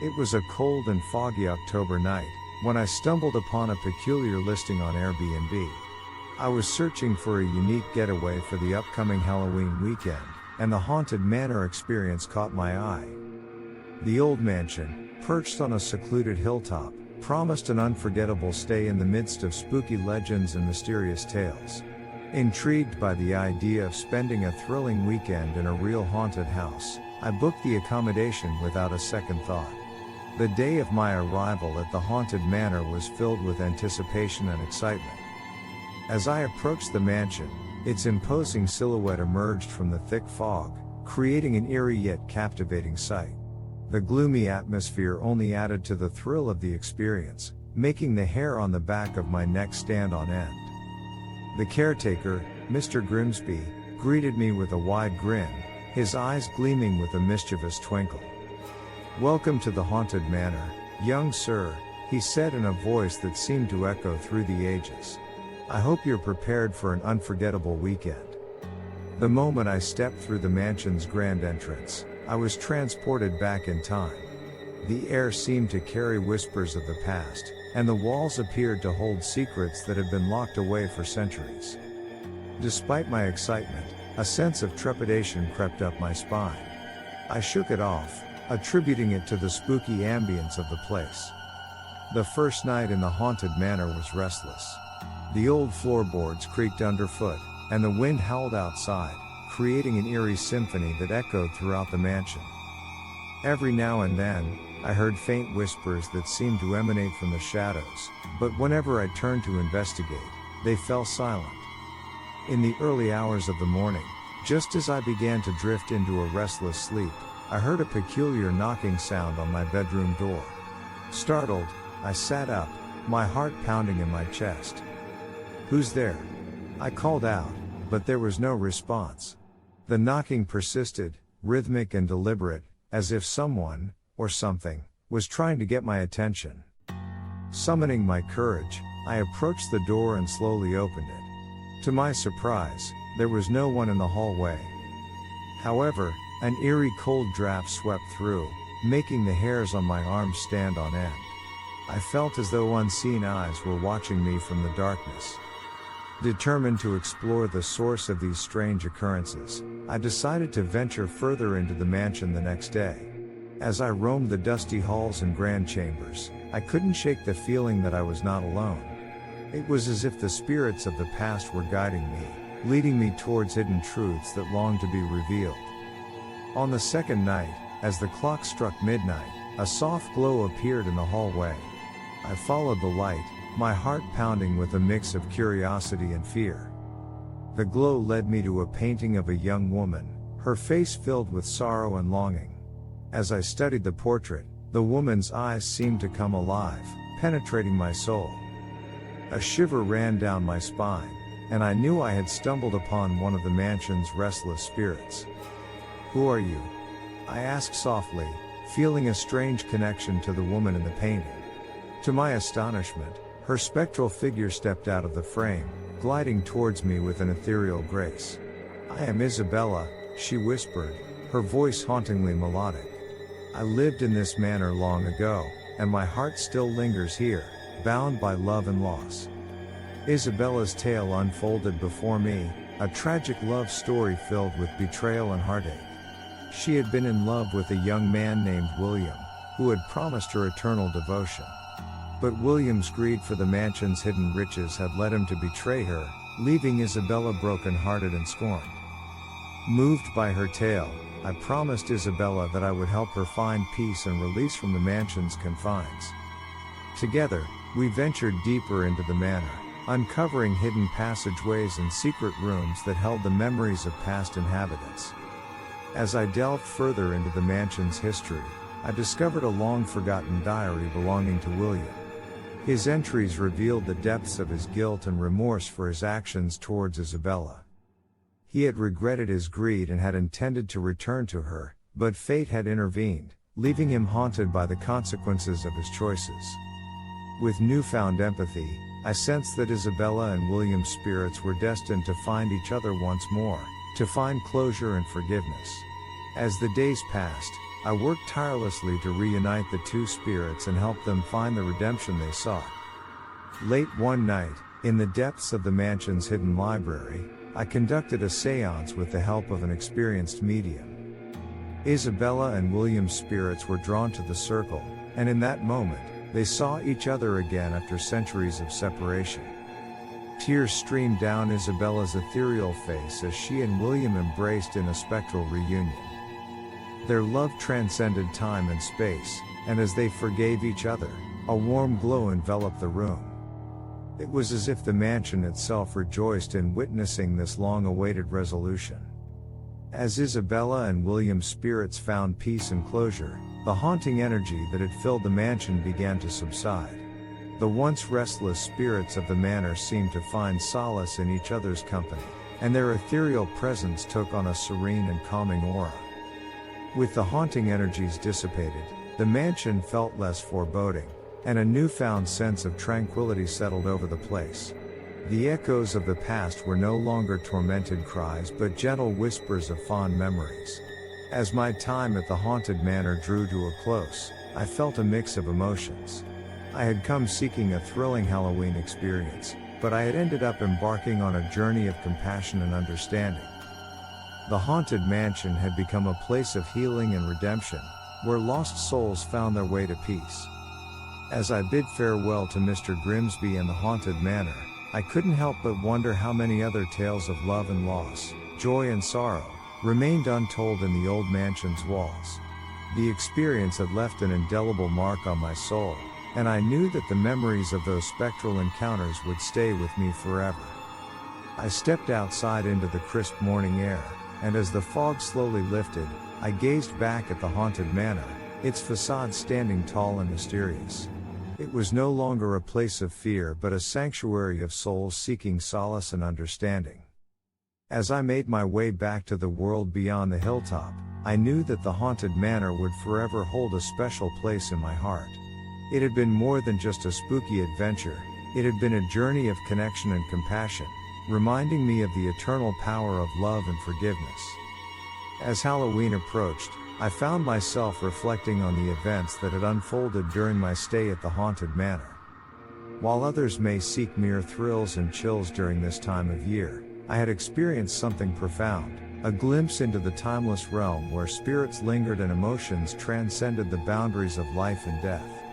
It was a cold and foggy October night, when I stumbled upon a peculiar listing on Airbnb. I was searching for a unique getaway for the upcoming Halloween weekend, and the haunted manor experience caught my eye. The old mansion, perched on a secluded hilltop, promised an unforgettable stay in the midst of spooky legends and mysterious tales. Intrigued by the idea of spending a thrilling weekend in a real haunted house, I booked the accommodation without a second thought. The day of my arrival at the haunted manor was filled with anticipation and excitement. As I approached the mansion, its imposing silhouette emerged from the thick fog, creating an eerie yet captivating sight. The gloomy atmosphere only added to the thrill of the experience, making the hair on the back of my neck stand on end. The caretaker, Mr. Grimsby, greeted me with a wide grin, his eyes gleaming with a mischievous twinkle. "Welcome to the haunted manor, young sir," he said in a voice that seemed to echo through the ages. "I hope you're prepared for an unforgettable weekend." The moment I stepped through the mansion's grand entrance, I was transported back in time. The air seemed to carry whispers of the past, and the walls appeared to hold secrets that had been locked away for centuries. Despite my excitement, a sense of trepidation crept up my spine. I shook it off, attributing it to the spooky ambience of the place. The first night in the haunted manor was restless. The old floorboards creaked underfoot, and the wind howled outside, creating an eerie symphony that echoed throughout the mansion. Every now and then, I heard faint whispers that seemed to emanate from the shadows, but whenever I turned to investigate, they fell silent. In the early hours of the morning, just as I began to drift into a restless sleep, I heard a peculiar knocking sound on my bedroom door. Startled, I sat up, my heart pounding in my chest. "Who's there?" I called out, but there was no response. The knocking persisted, rhythmic and deliberate, as if someone, or something, was trying to get my attention. Summoning my courage, I approached the door and slowly opened it. To my surprise, there was no one in the hallway. However, an eerie cold draft swept through, making the hairs on my arms stand on end. I felt as though unseen eyes were watching me from the darkness. Determined to explore the source of these strange occurrences, I decided to venture further into the mansion the next day. As I roamed the dusty halls and grand chambers, I couldn't shake the feeling that I was not alone. It was as if the spirits of the past were guiding me, leading me towards hidden truths that longed to be revealed. On the second night, as the clock struck midnight, a soft glow appeared in the hallway. I followed the light, my heart pounding with a mix of curiosity and fear. The glow led me to a painting of a young woman, her face filled with sorrow and longing. As I studied the portrait, the woman's eyes seemed to come alive, penetrating my soul. A shiver ran down my spine, and I knew I had stumbled upon one of the mansion's restless spirits. "Who are you?" I asked softly, feeling a strange connection to the woman in the painting. To my astonishment, her spectral figure stepped out of the frame, gliding towards me with an ethereal grace. "I am Isabella," she whispered, her voice hauntingly melodic. "I lived in this manor long ago, and my heart still lingers here, bound by love and loss." Isabella's tale unfolded before me, a tragic love story filled with betrayal and heartache. She had been in love with a young man named William, who had promised her eternal devotion. But William's greed for the mansion's hidden riches had led him to betray her, leaving Isabella broken-hearted and scorned. Moved by her tale, I promised Isabella that I would help her find peace and release from the mansion's confines. Together, we ventured deeper into the manor, uncovering hidden passageways and secret rooms that held the memories of past inhabitants. As I delved further into the mansion's history, I discovered a long-forgotten diary belonging to William. His entries revealed the depths of his guilt and remorse for his actions towards Isabella. He had regretted his greed and had intended to return to her, but fate had intervened, leaving him haunted by the consequences of his choices. With newfound empathy, I sensed that Isabella and William's spirits were destined to find each other once more, to find closure and forgiveness. As the days passed, I worked tirelessly to reunite the two spirits and help them find the redemption they sought. Late one night, in the depths of the mansion's hidden library, I conducted a séance with the help of an experienced medium. Isabella and William's spirits were drawn to the circle, and in that moment, they saw each other again after centuries of separation. Tears streamed down Isabella's ethereal face as she and William embraced in a spectral reunion. Their love transcended time and space, and as they forgave each other, a warm glow enveloped the room. It was as if the mansion itself rejoiced in witnessing this long-awaited resolution. As Isabella and William's spirits found peace and closure, the haunting energy that had filled the mansion began to subside. The once restless spirits of the manor seemed to find solace in each other's company, and their ethereal presence took on a serene and calming aura. With the haunting energies dissipated, the mansion felt less foreboding, and a newfound sense of tranquility settled over the place. The echoes of the past were no longer tormented cries but gentle whispers of fond memories. As my time at the haunted manor drew to a close, I felt a mix of emotions. I had come seeking a thrilling Halloween experience, but I had ended up embarking on a journey of compassion and understanding. The haunted mansion had become a place of healing and redemption, where lost souls found their way to peace. As I bid farewell to Mr. Grimsby and the haunted manor, I couldn't help but wonder how many other tales of love and loss, joy and sorrow, remained untold in the old mansion's walls. The experience had left an indelible mark on my soul, and I knew that the memories of those spectral encounters would stay with me forever. I stepped outside into the crisp morning air, and as the fog slowly lifted, I gazed back at the haunted manor, its facade standing tall and mysterious. It was no longer a place of fear but a sanctuary of souls seeking solace and understanding. As I made my way back to the world beyond the hilltop, I knew that the haunted manor would forever hold a special place in my heart. It had been more than just a spooky adventure, it had been a journey of connection and compassion, reminding me of the eternal power of love and forgiveness. As Halloween approached, I found myself reflecting on the events that had unfolded during my stay at the haunted manor. While others may seek mere thrills and chills during this time of year, I had experienced something profound, a glimpse into the timeless realm where spirits lingered and emotions transcended the boundaries of life and death.